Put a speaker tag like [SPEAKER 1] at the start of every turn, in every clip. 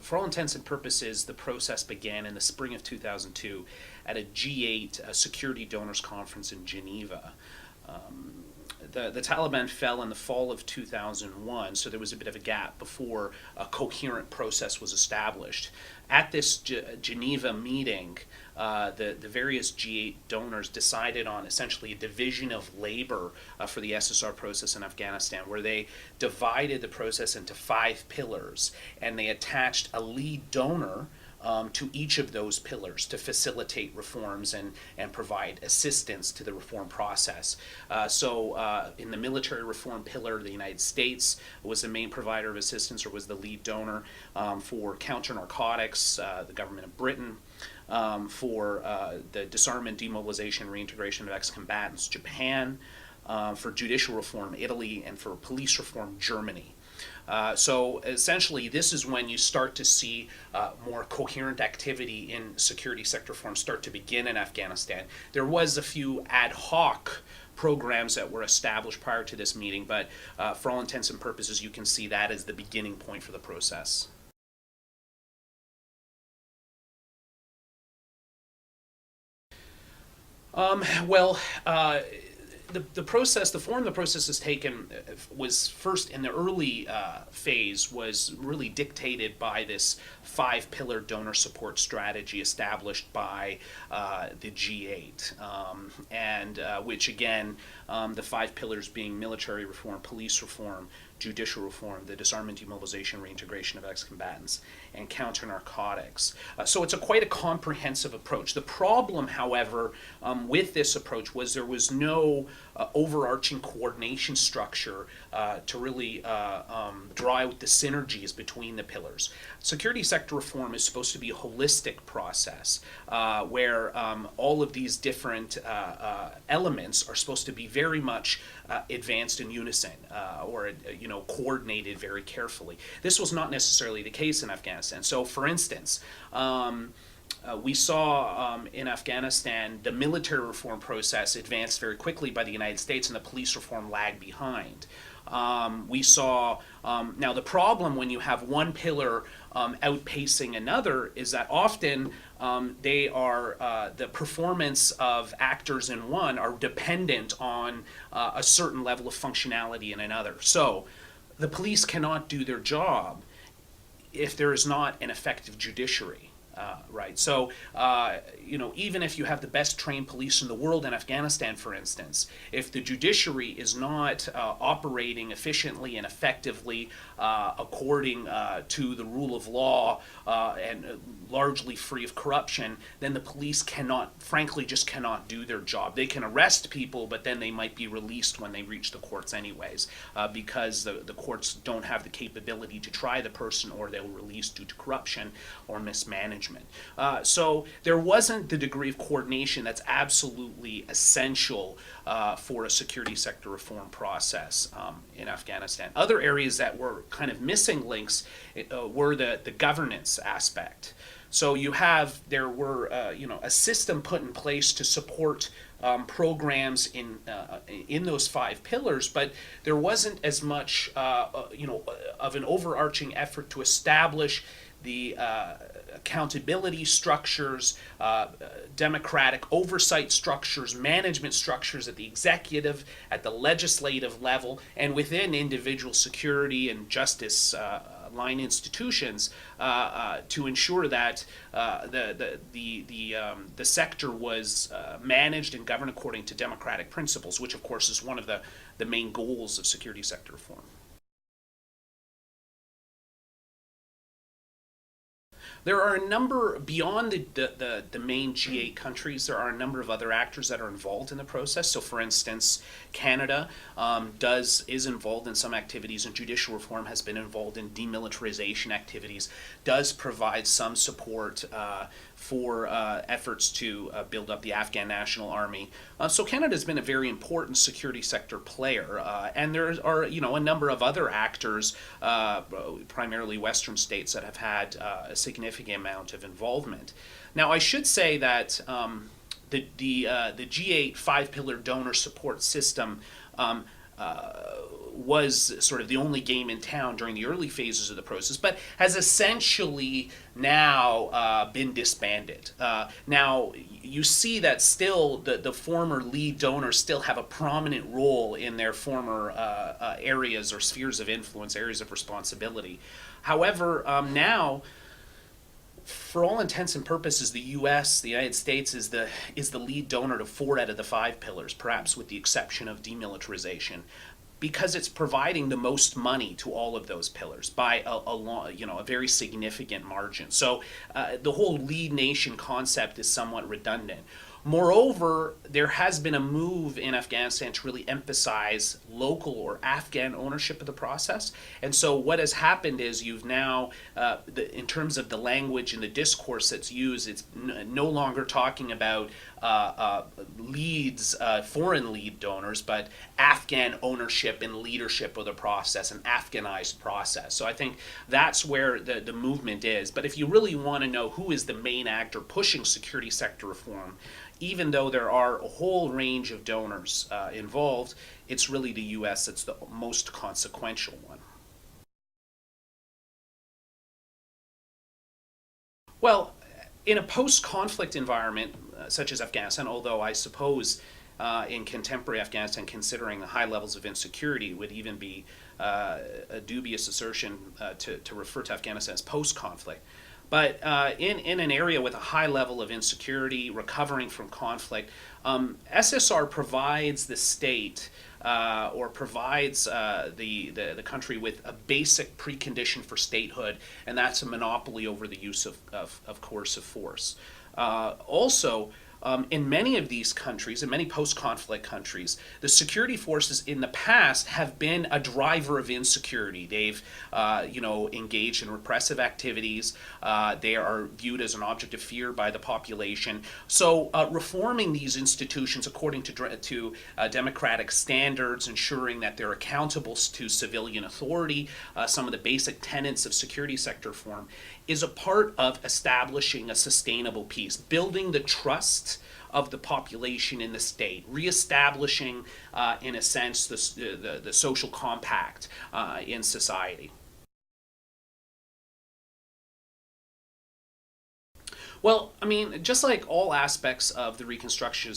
[SPEAKER 1] for all intents and purposes, the process began in the spring of 2002 at a G8 Security Donors Conference in Geneva. The Taliban fell in the fall of 2001, so there was a bit of a gap before a coherent process was established. At this Geneva meeting, the various G8 donors decided on essentially a division of labor for the SSR process in Afghanistan, where they divided the process into 5 pillars, and they attached a lead donor to each of those pillars to facilitate reforms and provide assistance to the reform process. So in the military reform pillar, the United States was the main provider of assistance, or was the lead donor. For counter-narcotics, the government of Britain. For the disarmament, demobilization, reintegration of ex-combatants, Japan. For judicial reform, Italy. And for police reform, Germany. So essentially, this is when you start to see more coherent activity in security sector reform start to begin in Afghanistan. There was a few ad hoc programs that were established prior to this meeting, but for all intents and purposes, you can see that as the beginning point for the process. Well, the form the process has taken was first in the early phase was really dictated by this 5-pillar donor support strategy established by the G8, and which again, the 5 pillars being military reform, police reform, judicial reform, the disarmament, demobilization, reintegration of ex-combatants, and counter-narcotics. So it's quite a comprehensive approach. The problem, however, with this approach was there was no overarching coordination structure to really draw out the synergies between the pillars. Security sector reform is supposed to be a holistic process where all of these different elements are supposed to be very much advanced in unison or coordinated very carefully. This was not necessarily the case in Afghanistan. So, for instance, we saw in Afghanistan the military reform process advanced very quickly by the United States, and the police reform lagged behind. We saw, now the problem when you have one pillar outpacing another is that often they are, the performance of actors in one are dependent on a certain level of functionality in another. So the police cannot do their job if there is not an effective judiciary. Right. So, even if you have the best trained police in the world in Afghanistan, for instance, if the judiciary is not operating efficiently and effectively according to the rule of law and largely free of corruption, then the police frankly, just cannot do their job. They can arrest people, but then they might be released when they reach the courts anyways, because the courts don't have the capability to try the person, or they'll release due to corruption or mismanagement. So there wasn't the degree of coordination that's absolutely essential for a security sector reform process in Afghanistan. Other areas that were kind of missing links were the governance aspect. So there were a system put in place to support programs in those 5 pillars, but there wasn't as much of an overarching effort to establish the accountability structures, democratic oversight structures, management structures at the executive, at the legislative level, and within individual security and justice line institutions to ensure that the sector was managed and governed according to democratic principles, which of course is one of the main goals of security sector reform. There are a number, beyond the main G8 countries, there are a number of other actors that are involved in the process. So for instance, Canada is involved in some activities, and judicial reform has been involved in demilitarization activities, does provide some support for efforts to build up the Afghan National Army. So Canada has been a very important security sector player, and there are a number of other actors, primarily Western states, that have had a significant amount of involvement. Now, I should say that the G8 5-pillar donor support system was sort of the only game in town during the early phases of the process, but has essentially now been disbanded. Now, you see that still the former lead donors still have a prominent role in their former areas or spheres of influence, areas of responsibility. However, now, for all intents and purposes, the U.S., the United States, is the lead donor to 4 out of the 5 pillars, perhaps with the exception of demilitarization, because it's providing the most money to all of those pillars by a very significant margin. So the whole lead nation concept is somewhat redundant. Moreover, there has been a move in Afghanistan to really emphasize local or Afghan ownership of the process. And so what has happened is you've now, in terms of the language and the discourse that's used, it's no longer talking about foreign lead donors, but Afghan ownership and leadership of the process, an Afghanized process. So I think that's where the movement is. But if you really want to know who is the main actor pushing security sector reform, even though there are a whole range of donors involved, it's really the U.S. that's the most consequential one. Well, in a post-conflict environment such as Afghanistan, although I suppose in contemporary Afghanistan, considering the high levels of insecurity, would even be a dubious assertion to refer to Afghanistan as post-conflict. But in an area with a high level of insecurity, recovering from conflict, SSR provides the state or provides the country with a basic precondition for statehood, and that's a monopoly over the use of coercive force. Also, in many of these countries, in many post-conflict countries, the security forces in the past have been a driver of insecurity. They've, engaged in repressive activities. They are viewed as an object of fear by the population. So, reforming these institutions according to democratic standards, ensuring that they're accountable to civilian authority, some of the basic tenets of security sector reform, is a part of establishing a sustainable peace, building the trust of the population in the state, reestablishing, in a sense, the social compact in society. Well, I mean, just like all aspects of the reconstruction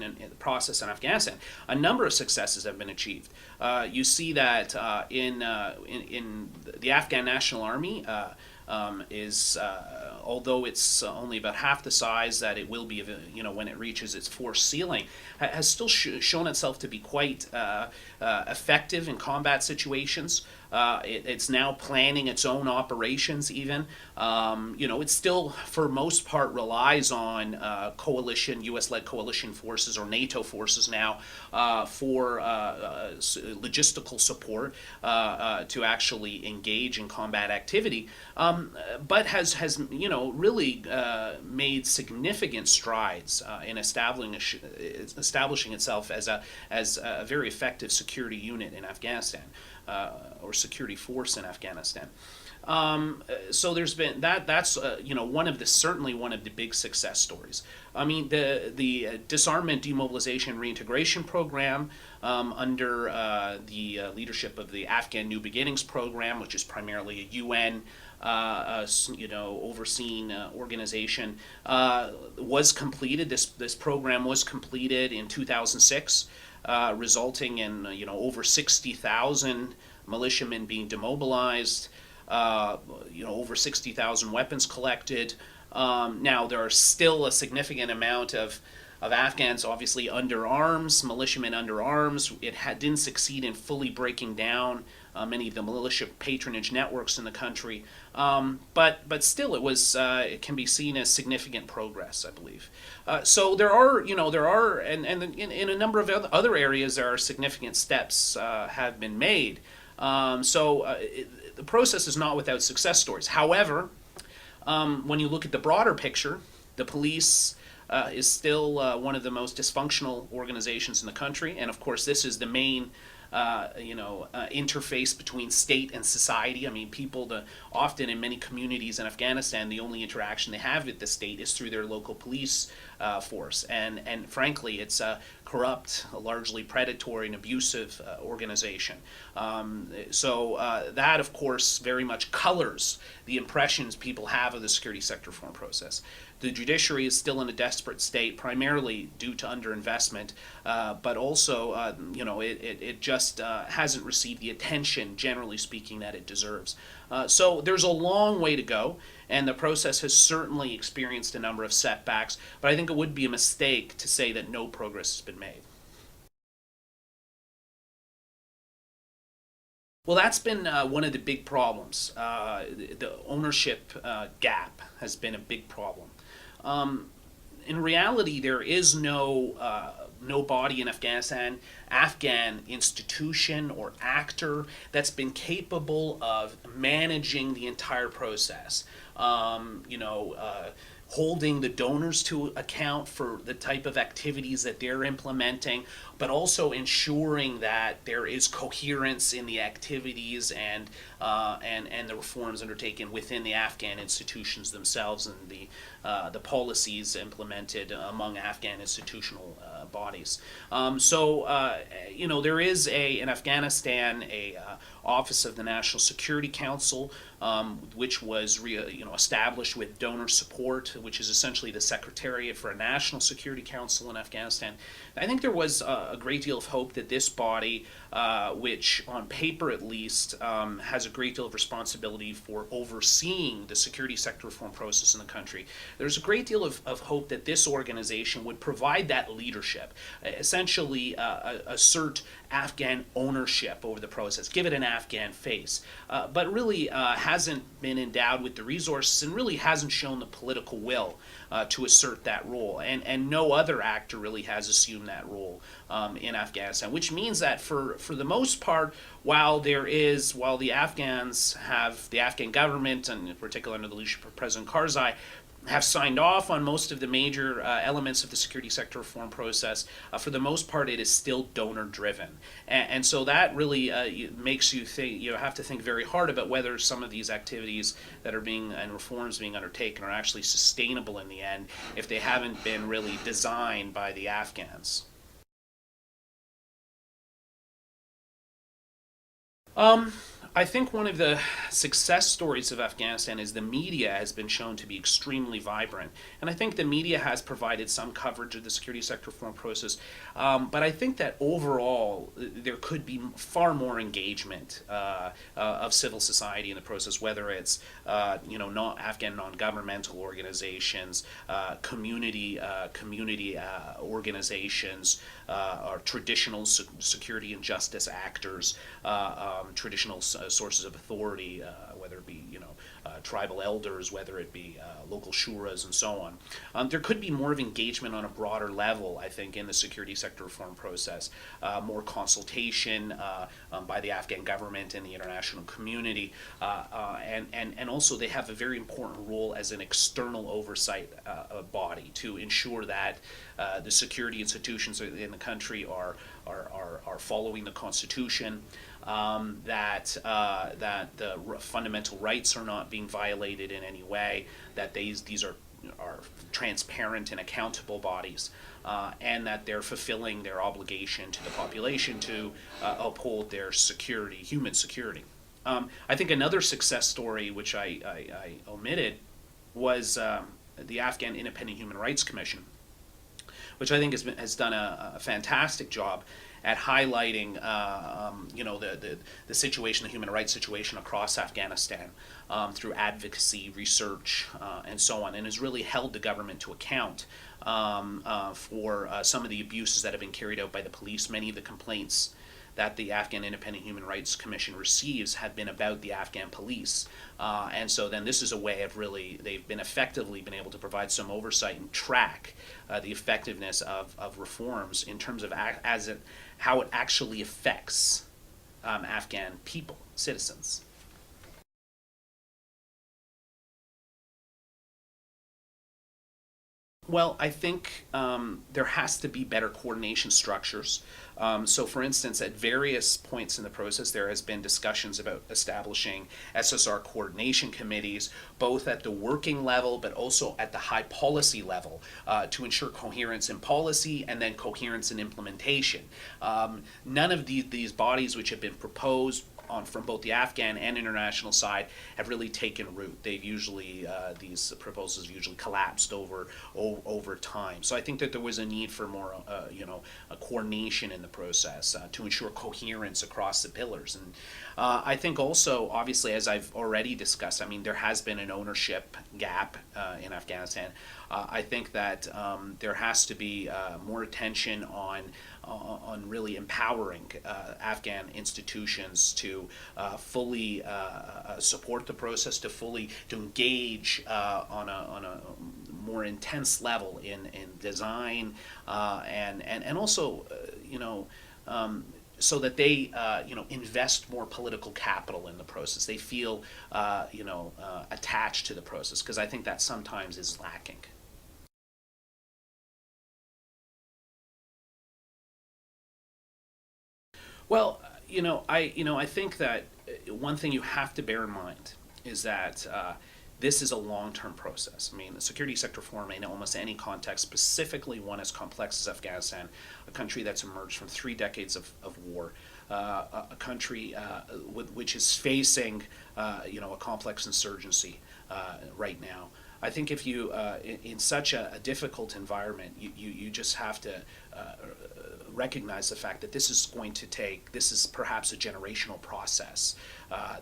[SPEAKER 1] and the process in Afghanistan, a number of successes have been achieved. You see that in the Afghan National Army. Although it's only about half the size that it will be, when it reaches its force ceiling, has still shown itself to be quite effective in combat situations. It's now planning its own operations even. It still, for most part, relies on U.S.-led coalition forces or NATO forces now for logistical support to actually engage in combat activity, but has really made significant strides in establishing itself as a very effective security unit in Afghanistan. Or security force in Afghanistan. So there's been that's certainly one of the big success stories. I mean, the disarmament, demobilization, reintegration program under the leadership of the Afghan New Beginnings program, which is primarily a UN overseen organization, was completed. This program was completed in 2006. Resulting in over 60,000 militiamen being demobilized, over 60,000 weapons collected. Now there are still a significant amount of Afghans obviously under arms, militiamen under arms. It didn't succeed in fully breaking down many of the militia patronage networks in the country, but still it can be seen as significant progress, I believe. So there are and in a number of other areas there are significant steps have been made. The process is not without success stories. However, when you look at the broader picture, the police is still one of the most dysfunctional organizations in the country, and of course this is the main interface between state and society. I mean, often in many communities in Afghanistan, the only interaction they have with the state is through their local police force, and frankly, it's a corrupt, largely predatory and abusive organization. That, of course, very much colors the impressions people have of the security sector reform process. The judiciary is still in a desperate state, primarily due to underinvestment, but also, it just hasn't received the attention, generally speaking, that it deserves. So there's a long way to go, and the process has certainly experienced a number of setbacks, but I think it would be a mistake to say that no progress has been made. Well, that's been one of the big problems. The ownership gap has been a big problem. Um, in reality, there is no body in Afghanistan, Afghan institution or actor that's been capable of managing the entire process. Holding the donors to account for the type of activities that they're implementing, but also ensuring that there is coherence in the activities and the reforms undertaken within the Afghan institutions themselves and the policies implemented among Afghan institutional bodies. There is in Afghanistan a Office of the National Security Council, which was established with donor support, which is essentially the Secretariat for a National Security Council in Afghanistan. I think there was a great deal of hope that this body, which on paper at least has a great deal of responsibility for overseeing the security sector reform process in the country, there's a great deal of hope that this organization would provide that leadership, essentially assert Afghan ownership over the process, give it an Afghan face, but really hasn't been endowed with the resources and really hasn't shown the political will to assert that role. And no other actor really has assumed that role in Afghanistan, which means that for the most part, while the Afghans have the Afghan government, and in particular under the leadership of President Karzai, have signed off on most of the major elements of the security sector reform process. For the most part, it is still donor driven, and so that really makes you think. You have to think very hard about whether some of these activities that are and reforms being undertaken are actually sustainable in the end, if they haven't been really designed by the Afghans. Um, I think one of the success stories of Afghanistan is the media has been shown to be extremely vibrant. And I think the media has provided some coverage of the security sector reform process. But I think that overall, there could be far more engagement of civil society in the process, whether it's not Afghan non-governmental organizations, community organizations, or traditional security and justice actors, traditional sources of authority, whether it be tribal elders, whether it be local shuras, and so on. There could be more of engagement on a broader level, I think, in the security sector reform process, more consultation by the Afghan government and the international community, and also they have a very important role as an external oversight body to ensure that the security institutions in the country are following the Constitution, that the fundamental rights are not being violated in any way, that these are transparent and accountable bodies, and that they're fulfilling their obligation to the population to uphold their security, human security. I think another success story, which I omitted, was the Afghan Independent Human Rights Commission, which I think has done a fantastic job at highlighting, the situation, the human rights situation across Afghanistan, through advocacy, research, and so on, and has really held the government to account for some of the abuses that have been carried out by the police. Many of the complaints that the Afghan Independent Human Rights Commission receives have been about the Afghan police. And so then this is a way of really, they've been effectively been able to provide some oversight and track the effectiveness of reforms in terms of how it actually affects Afghan people, citizens. Well, I think there has to be better coordination structures. So, for instance, at various points in the process, there has been discussions about establishing SSR coordination committees, both at the working level but also at the high policy level, to ensure coherence in policy and then coherence in implementation. None of these bodies which have been proposed from both the Afghan and international side have really taken root. They've usually these proposals usually collapsed over time. So I think that there was a need for more a coordination in the process to ensure coherence across the pillars. And I think also, obviously, as I've already discussed, I mean, there has been an ownership gap in Afghanistan. I think that there has to be more attention on really empowering Afghan institutions to fully support the process, to engage on a more intense level in design and also so that they invest more political capital in the process. They feel attached to the process, because I think that sometimes is lacking. Well, I think that one thing you have to bear in mind is that this is a long-term process. I mean, the security sector reform in almost any context, specifically one as complex as Afghanistan, a country that's emerged from 3 decades of war, a country which is facing, a complex insurgency right now. I think if you, in such a difficult environment, you just have to recognize the fact that this is perhaps a generational process,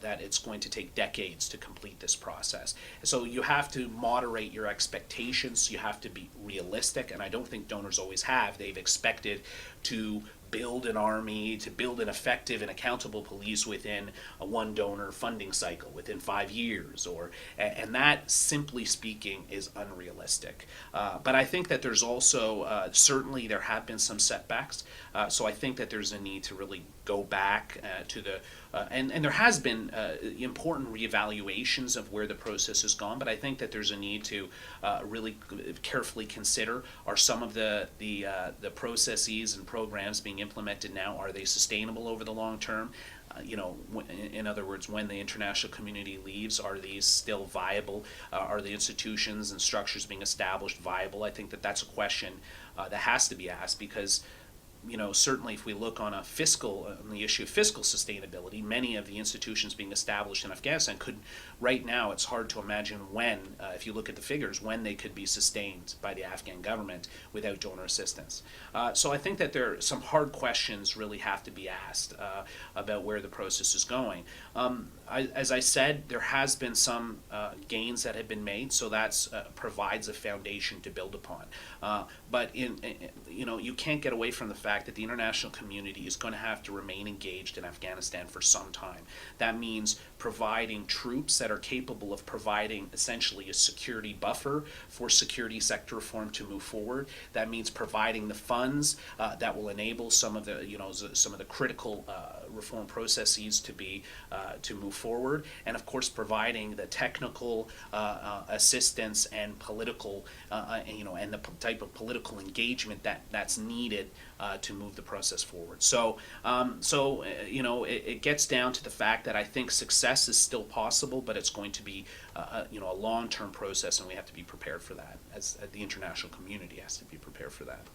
[SPEAKER 1] that it's going to take decades to complete this process. So you have to moderate your expectations, you have to be realistic, and I don't think donors always have. They've expected to build an army, to build an effective and accountable police within a one donor funding cycle within 5 years, and that, simply speaking, is unrealistic. But I think that there's also certainly there have been some setbacks. So I think that there's a need to really go back to the and there has been important reevaluations of where the process has gone, but I think that there's a need to really carefully consider, are some of the processes and programs being implemented now, are they sustainable over the long term? In other words, when the international community leaves, are these still viable? Are the institutions and structures being established viable? I think that that's a question that has to be asked, because certainly if we look on the issue of fiscal sustainability, many of the institutions being established in Afghanistan right now, it's hard to imagine when, if you look at the figures, when they could be sustained by the Afghan government without donor assistance. So I think that some hard questions really have to be asked about where the process is going. As I said, there has been some gains that have been made, so that provides a foundation to build upon. But you can't get away from the fact that the international community is going to have to remain engaged in Afghanistan for some time. That means providing troops that are capable of providing essentially a security buffer for security sector reform to move forward. That means providing the funds that will enable some of the critical reform processes to move forward, and of course providing the technical assistance and political and the type of political engagement that's needed to move the process forward. So it gets down to the fact that I think success is still possible, but it's going to be a long-term process, and we have to be prepared for that. As the international community has to be prepared for that.